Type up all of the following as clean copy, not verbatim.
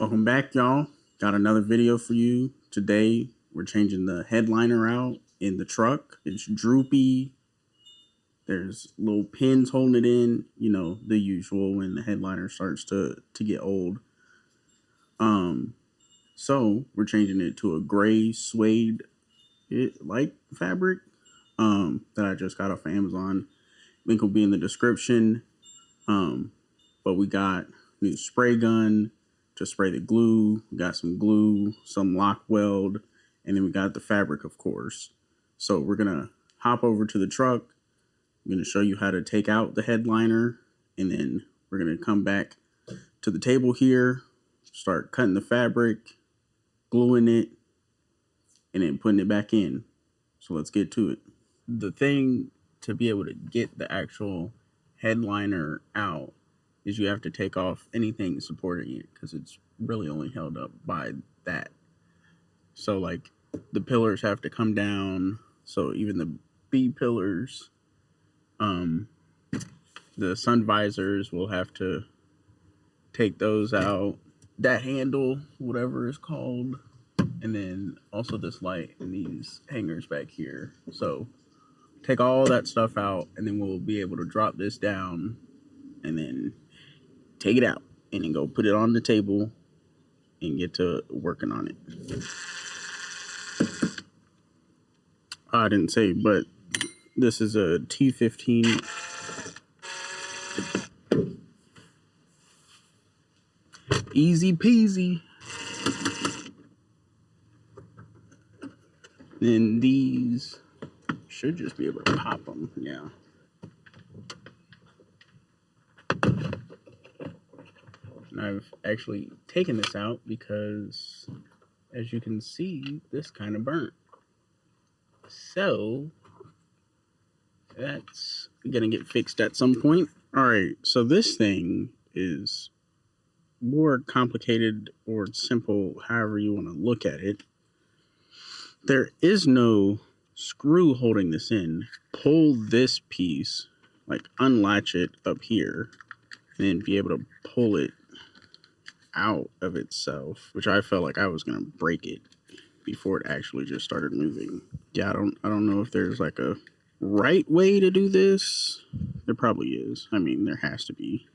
Welcome back, y'all. Got another video for you. Today, we're changing the headliner out in the truck. It's droopy. There's little pins holding it in. You know, the usual when the headliner starts to get old. So we're changing it to a gray suede light fabric that I just got off of Amazon. Link will be in the description. But we got new spray gun to spray the glue. We got some glue, some lock weld, and then we got the fabric, of course. So we're gonna hop over to the truck. I'm gonna show you how to take out the headliner, and then we're gonna come back to the table here, start cutting the fabric, gluing it, and then putting it back in. So let's get to it. The thing to be able to get the actual headliner out is you have to take off anything supporting it because it's really only held up by that. So like the pillars have to come down. So even the B pillars, the sun visors will have to take those out. That handle, whatever it's called, and then also this light and these hangers back here. So take all that stuff out, and then we'll be able to drop this down and then take it out and then go put it on the table and get to working on it. I didn't say, but this is a T15. Easy peasy. Then these should just be able to pop them, yeah. And I've actually taken this out because, as you can see, this kind of burnt. So that's gonna get fixed at some point. All right, so this thing is more complicated or simple, however you want to look at it. There is no screw holding this in. Pull this piece, like unlatch it up here, and then be able to pull it out of itself, which I felt like I was gonna break it before it actually just started moving. Yeah, I don't know if there's like a right way to do this. There probably is. I mean, there has to be.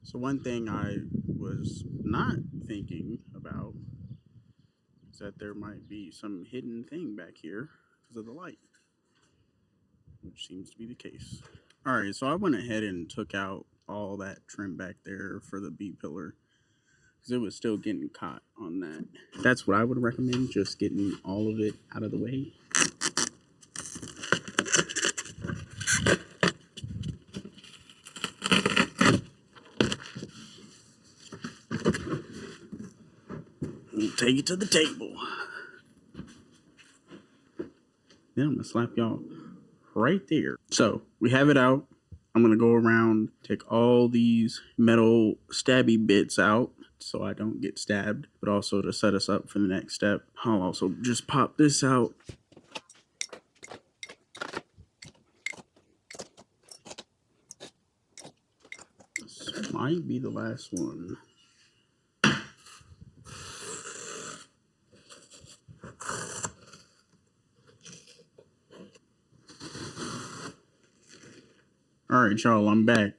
So one thing I was not thinking about is that there might be some hidden thing back here because of the light, which seems to be the case. All right, so I went ahead and took out all that trim back there for the B pillar because it was still getting caught on that. That's what I would recommend, just getting all of it out of the way. Take it to the table. Then I'm gonna slap y'all right there. So we have it out. I'm gonna go around, take all these metal stabby bits out so I don't get stabbed, but also to set us up for the next step. I'll also just pop this out. This might be the last one. All right, y'all, I'm back.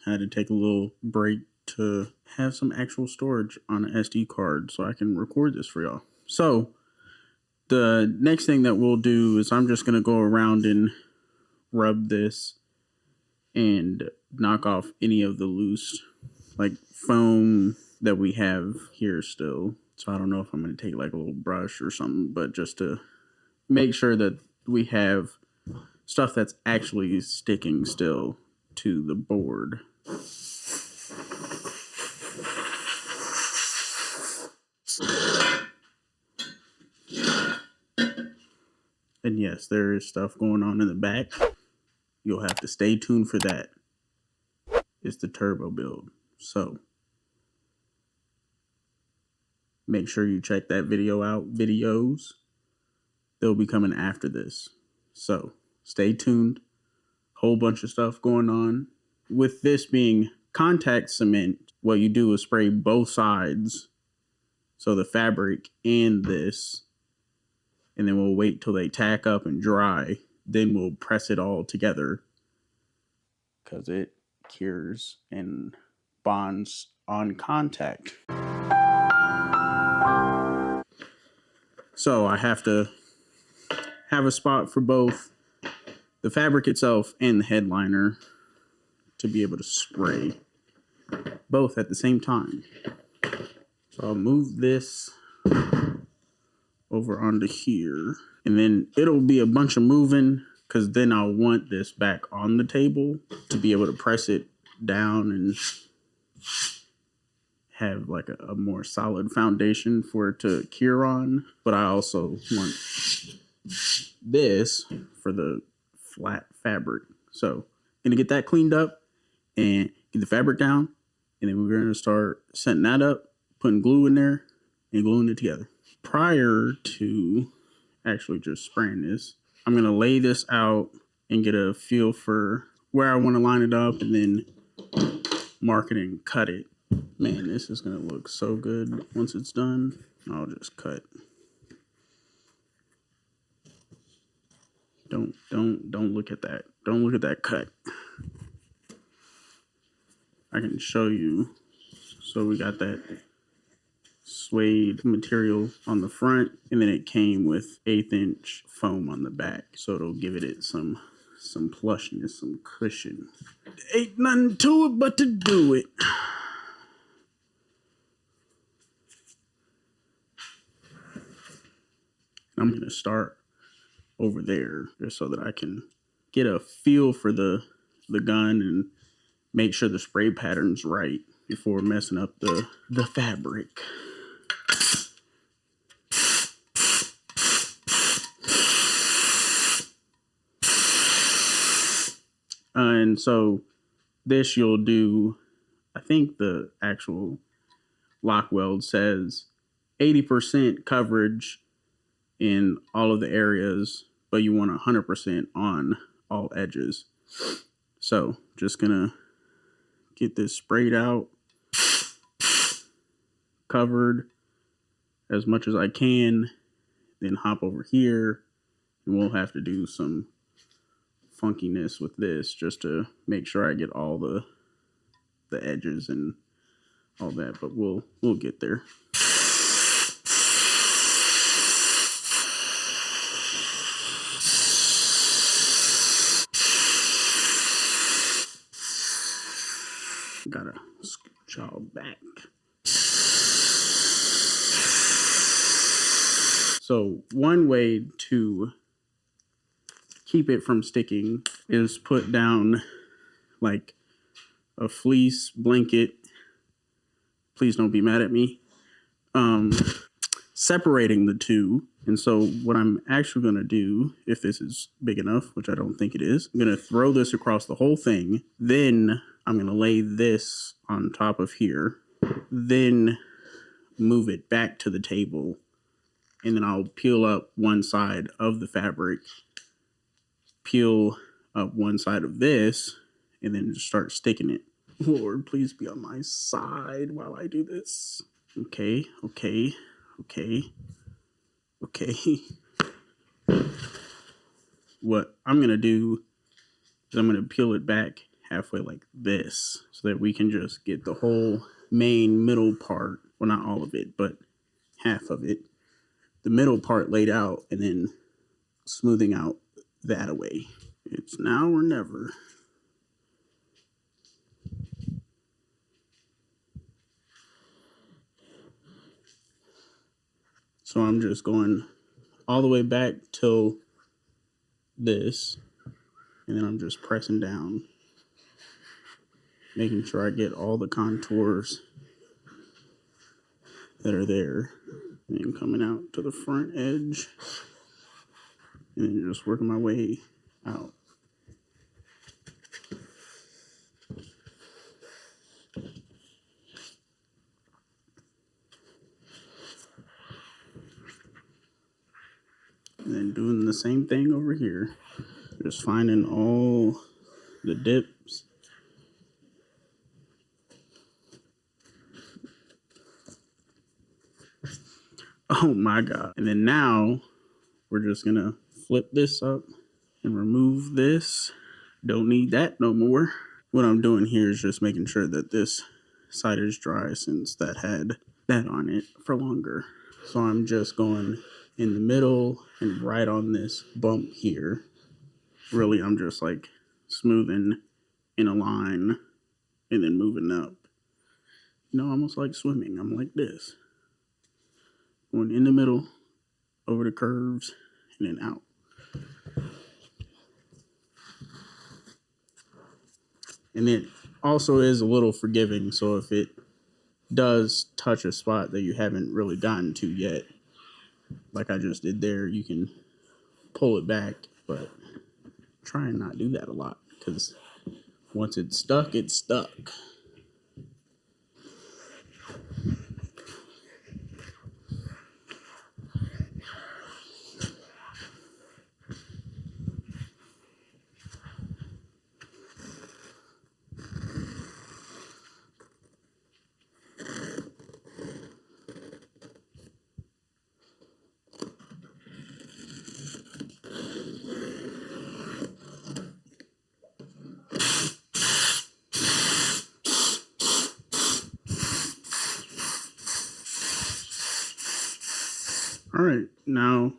I had to take a little break to have some actual storage on an SD card so I can record this for y'all. So the next thing that we'll do is I'm just going to go around and rub this and knock off any of the loose like foam that we have here still. So I don't know if I'm going to take like a little brush or something, but just to make sure that we have stuff that's actually sticking still to the board. And yes, there is stuff going on in the back. You'll have to stay tuned for that. It's the turbo build. So make sure you check that video out. Videos, they'll be coming after this. So stay tuned. Whole bunch of stuff going on. With this being contact cement, what you do is spray both sides. So the fabric and this, and then we'll wait till they tack up and dry. Then we'll press it all together because it cures and bonds on contact. So I have to have a spot for both the fabric itself and the headliner to be able to spray both at the same time. So I'll move this over onto here, and then it'll be a bunch of moving because then I'll want this back on the table to be able to press it down and have like a more solid foundation for it to cure on. But I also want this for the flat fabric. So I'm gonna get that cleaned up and get the fabric down, and then we're gonna start setting that up, putting glue in there and gluing it together. Prior to actually just spraying this, I'm gonna lay this out and get a feel for where I want to line it up, and then mark it and cut it. Man, this is gonna look so good once it's done. I'll just cut. Don't look at that. Don't look at that cut. I can show you. So we got that suede material on the front, and then it came with 1/8 inch foam on the back, so it'll give it some plushness, some cushion. Ain't nothing to it but to do it. I'm gonna start over there just so that I can get a feel for the gun and make sure the spray pattern's right before messing up the fabric. And so this you'll do, I think the actual lock weld says 80% coverage in all of the areas, but you want 100% on all edges. So just gonna get this sprayed out, covered as much as I can, then hop over here, and we'll have to do some funkiness with this just to make sure I get all the edges and all that, but we'll get there. Gotta scooch y'all back. So one way to keep it from sticking is put down like a fleece blanket. Please don't be mad at me. Separating the two. And so what I'm actually going to do, if this is big enough, which I don't think it is, I'm going to throw this across the whole thing. Then I'm going to lay this on top of here. Then move it back to the table. And then I'll peel up one side of the fabric, peel up one side of this, and then just start sticking it. Lord, please be on my side while I do this. Okay. What I'm going to do is I'm going to peel it back halfway like this so that we can just get the whole main middle part, well, not all of it, but half of it, the middle part laid out, and then smoothing out that away. It's now or never. So I'm just going all the way back till this, and then I'm just pressing down, making sure I get all the contours that are there, and then coming out to the front edge and then just working my way out. And then doing the same thing over here. Just finding all the dips. Oh my God. And then now we're just gonna flip this up and remove this. Don't need that no more. What I'm doing here is just making sure that this side is dry since that had that on it for longer. So I'm just going in the middle and right on this bump here. Really, I'm just like smoothing in a line and then moving up. You know, almost like swimming. I'm like this. Going in the middle, over the curves, and then out. And it also is a little forgiving, so if it does touch a spot that you haven't really gotten to yet, like I just did there, you can pull it back, but try and not do that a lot, because once it's stuck, it's stuck. All right, now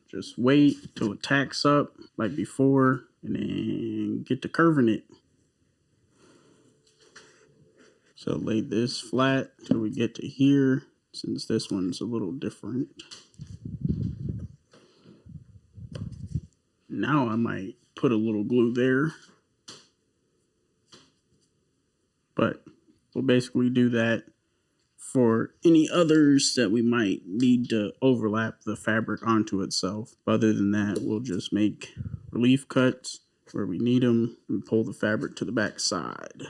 just wait till it tacks up like before and then get to curving it. So lay this flat till we get to here, since this one's a little different. Now I might put a little glue there, but we'll basically do that for any others that we might need to overlap the fabric onto itself. Other than that, we'll just make relief cuts where we need them and pull the fabric to the back side.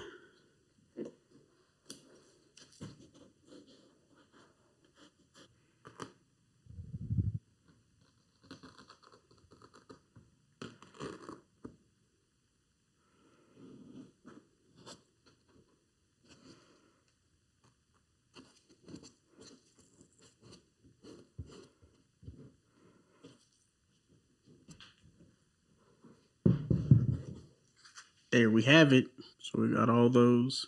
There we have it. So we got all those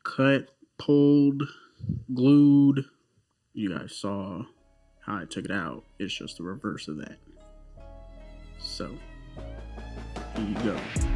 cut, pulled, glued. You guys saw how I took it out. It's just the reverse of that. So here you go.